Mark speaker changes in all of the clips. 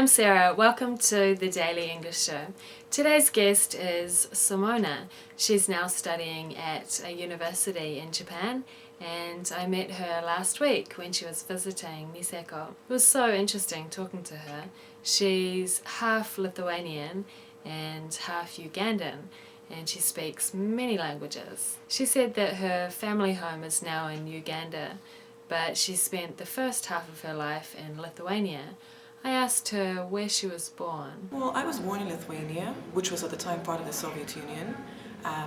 Speaker 1: I'm Sarah. Welcome to the Daily English Show. Today's guest is Simona. She's now studying at a university in Japan, and I met her last week when she was visiting Niseko. It was so interesting talking to her. She's half Lithuanian and half Ugandan, and she speaks many languages. She said that her family home is now in Uganda, but she spent the first half of her life in Lithuania. I asked her where she was born.
Speaker 2: Well, I was born in Lithuania, which was at the time part of the Soviet Union.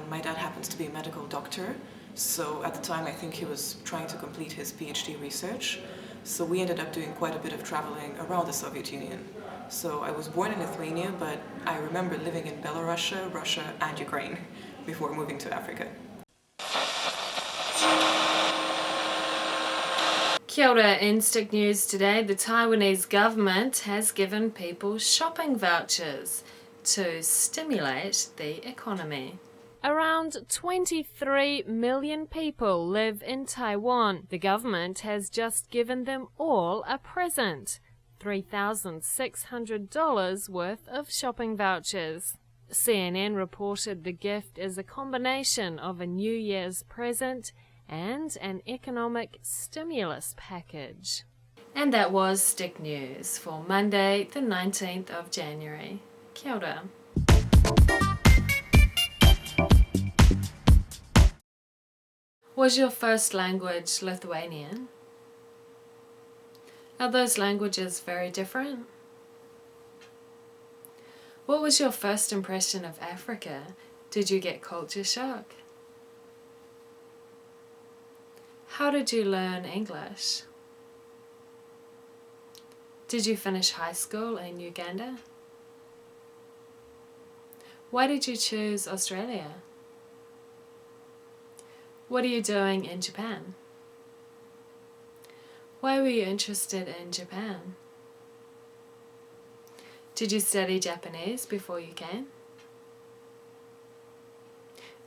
Speaker 2: My dad happens to be a medical doctor, so at the time I think he was trying to complete his PhD research. So we ended up doing quite a bit of traveling around the Soviet Union. So I was born in Lithuania, but I remember living in Belarus, Russia and Ukraine before moving to Africa.
Speaker 1: Kia ora, in Stick News today, the Taiwanese government has given people shopping vouchers to stimulate the economy. Around 23 million people live in Taiwan. The government has just given them all a present, $3,600 worth of shopping vouchers. CNN reported the gift is a combination of a New Year's present and an economic stimulus package. And that was Stick News for Monday, the 19th of January. Kia ora. Was your first language Lithuanian? Are those languages very different? What was your first impression of Africa? Did you get culture shock? How did you learn English? Did you finish high school in Uganda? Why did you choose Australia? What are you doing in Japan? Why were you interested in Japan? Did you study Japanese before you came?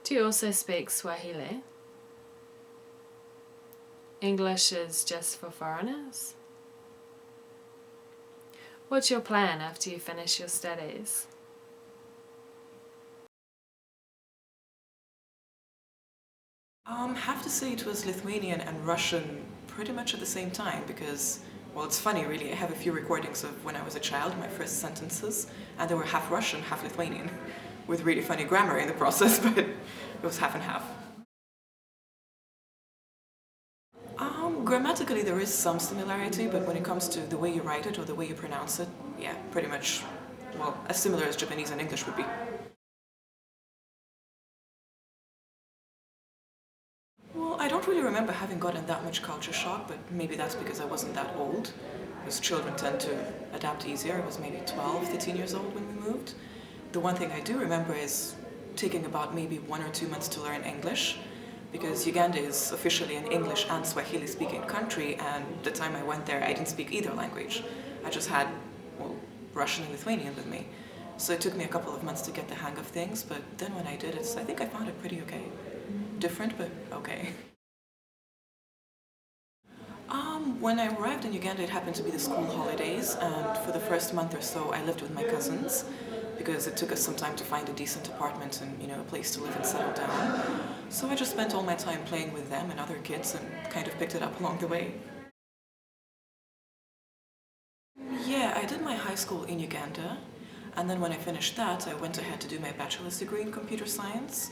Speaker 1: Do you also speak Swahili? English is just for foreigners? What's your plan after you finish your studies?
Speaker 2: Have to say it was Lithuanian and Russian pretty much at the same time because, well, it's funny really, I have a few recordings of when I was a child, my first sentences, and they were half Russian, half Lithuanian, with really funny grammar in the process, but it was half and half. Grammatically there is some similarity, but when it comes to the way you write it or the way you pronounce it, yeah, pretty much, well, as similar as Japanese and English would be. Well, I don't really remember having gotten that much culture shock, but maybe that's because I wasn't that old, because children tend to adapt easier. I was maybe 12, 13 years old when we moved. The one thing I do remember is taking about maybe 1 or 2 months to learn English, because Uganda is officially an English and Swahili speaking country, and the time I went there I didn't speak either language. I just had, well, Russian and Lithuanian with me. So it took me a couple of months to get the hang of things, but then when I did it, I think I found it pretty okay. Different, but okay. When I arrived in Uganda, it happened to be the school holidays, and for the first month or so I lived with my cousins, because it took us some time to find a decent apartment and, a place to live and settle down. So I just spent all my time playing with them and other kids and kind of picked it up along the way. Yeah, I did my high school in Uganda, and then when I finished that, I went ahead to do my bachelor's degree in computer science.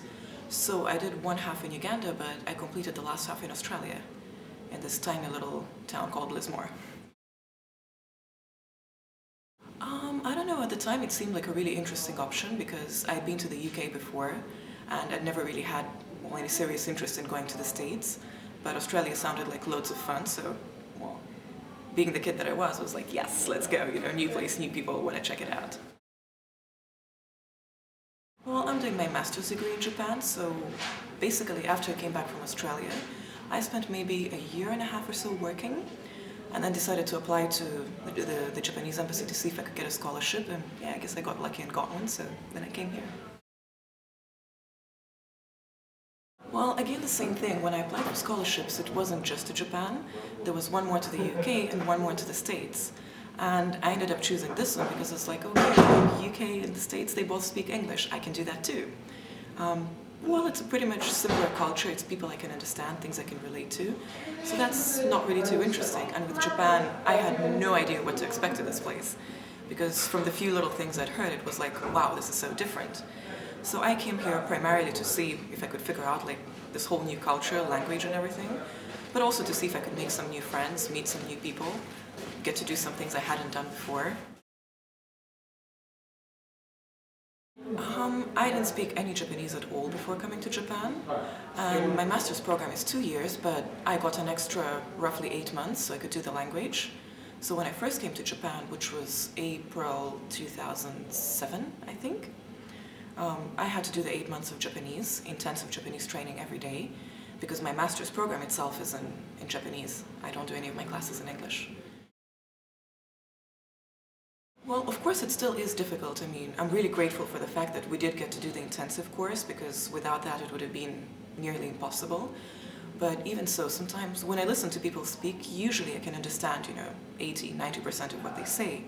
Speaker 2: So I did one half in Uganda, but I completed the last half in Australia, in this tiny little town called Lismore. I don't know, at the time it seemed like a really interesting option because I'd been to the UK before and I'd never really had any serious interest in going to the States, but Australia sounded like loads of fun, so, well, being the kid that I was like, yes, let's go, new place, new people, want to check it out. Well, I'm doing my master's degree in Japan, so basically after I came back from Australia, I spent maybe a year and a half or so working, and then decided to apply to the Japanese embassy to see if I could get a scholarship, and yeah, I guess I got lucky and got one, so then I came here. Well, again, the same thing. When I applied for scholarships, it wasn't just to Japan. There was one more to the UK and one more to the States. And I ended up choosing this one because it's like, okay, UK and the States, they both speak English. I can do that too. Well, it's a pretty much similar culture. It's people I can understand, things I can relate to. So that's not really too interesting. And with Japan, I had no idea what to expect of this place. Because from the few little things I'd heard, it was like, wow, this is so different. So I came here primarily to see if I could figure out like this whole new culture, language and everything, but also to see if I could make some new friends, meet some new people, get to do some things I hadn't done before. I didn't speak any Japanese at all before coming to Japan. My master's program is 2 years, but I got an extra roughly 8 months so I could do the language. So when I first came to Japan, which was April 2007, I think, I had to do the 8 months of Japanese, intensive Japanese training every day, because my master's program itself is in Japanese. I don't do any of my classes in English. Well, of course it still is difficult. I mean, I'm really grateful for the fact that we did get to do the intensive course, because without that it would have been nearly impossible. But even so, sometimes when I listen to people speak, usually I can understand, 80, 90% of what they say.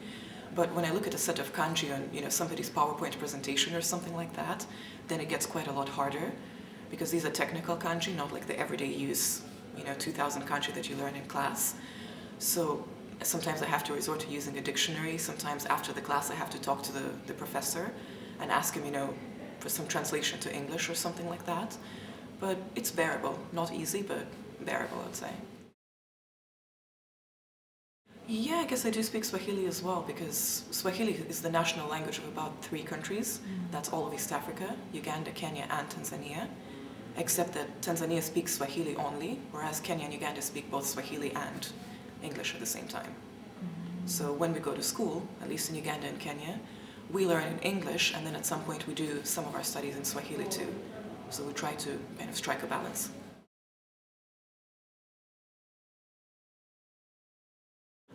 Speaker 2: But when I look at a set of kanji on, somebody's PowerPoint presentation or something like that, then it gets quite a lot harder, because these are technical kanji, not like the everyday use, 2,000 kanji that you learn in class. So sometimes I have to resort to using a dictionary. Sometimes after the class I have to talk to the professor and ask him, for some translation to English or something like that. But it's bearable. Not easy, but bearable, I'd say. Yeah, I guess I do speak Swahili as well, because Swahili is the national language of about 3 countries. That's all of East Africa, Uganda, Kenya, and Tanzania. Except that Tanzania speaks Swahili only, whereas Kenya and Uganda speak both Swahili and English at the same time. So when we go to school, at least in Uganda and Kenya, we learn in English, and then at some point we do some of our studies in Swahili too. So we try to kind of strike a balance.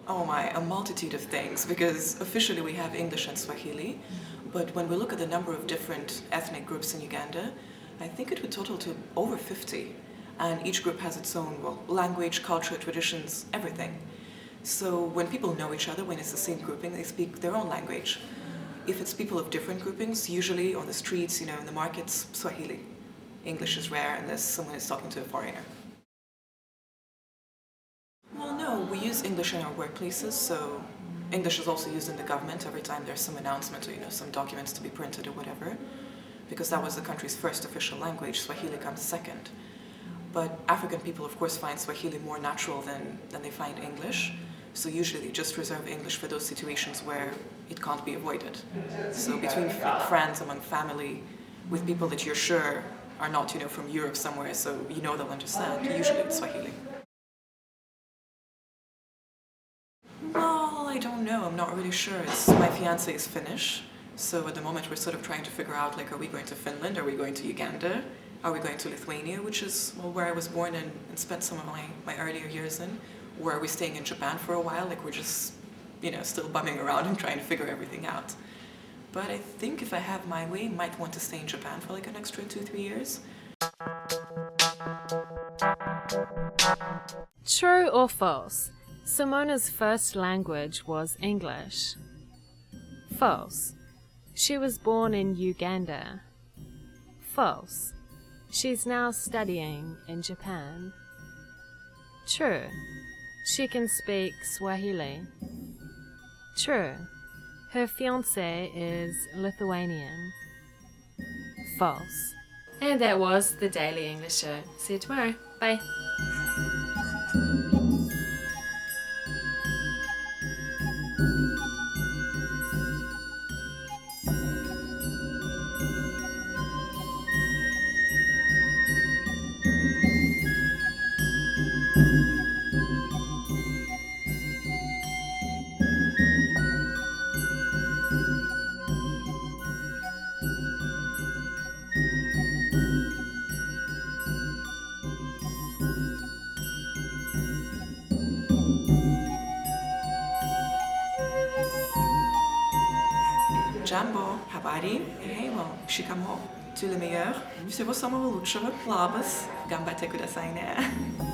Speaker 2: Oh my, a multitude of things, because officially we have English and Swahili, but when we look at the number of different ethnic groups in Uganda, I think it would total to over 50. And each group has its own, language, culture, traditions, everything. So when people know each other, when it's the same grouping, they speak their own language. If it's people of different groupings, usually on the streets, in the markets, Swahili. English is rare unless someone is talking to a foreigner. Well, no, we use English in our workplaces, so English is also used in the government every time there's some announcement or, some documents to be printed or whatever, because that was the country's first official language. Swahili comes second. But African people, of course, find Swahili more natural than they find English, so usually they just reserve English for those situations where it can't be avoided. So between friends, among family, with people that you're sure are not, from Europe somewhere, so they'll understand. Usually it's Swahili. Well, I don't know. I'm not really sure. My fiancé is Finnish, so at the moment we're sort of trying to figure out, are we going to Finland? Are we going to Uganda? Are we going to Lithuania, which is where I was born and spent some of my earlier years in? Or are we staying in Japan for a while? We're just, still bumming around and trying to figure everything out. But I think if I have my way, I might want to stay in Japan for an extra 2-3 years.
Speaker 1: True or false? Simona's first language was English. False. She was born in Uganda. False. She's now studying in Japan. True. She can speak Swahili. True. Her fiancé is Lithuanian. False. And that was the Daily English Show. See you tomorrow. Bye.
Speaker 2: Jambo, habari, hejmo, shikamo, tu le meilleur, всего самого лучшего, labas, gambate kudasai ne.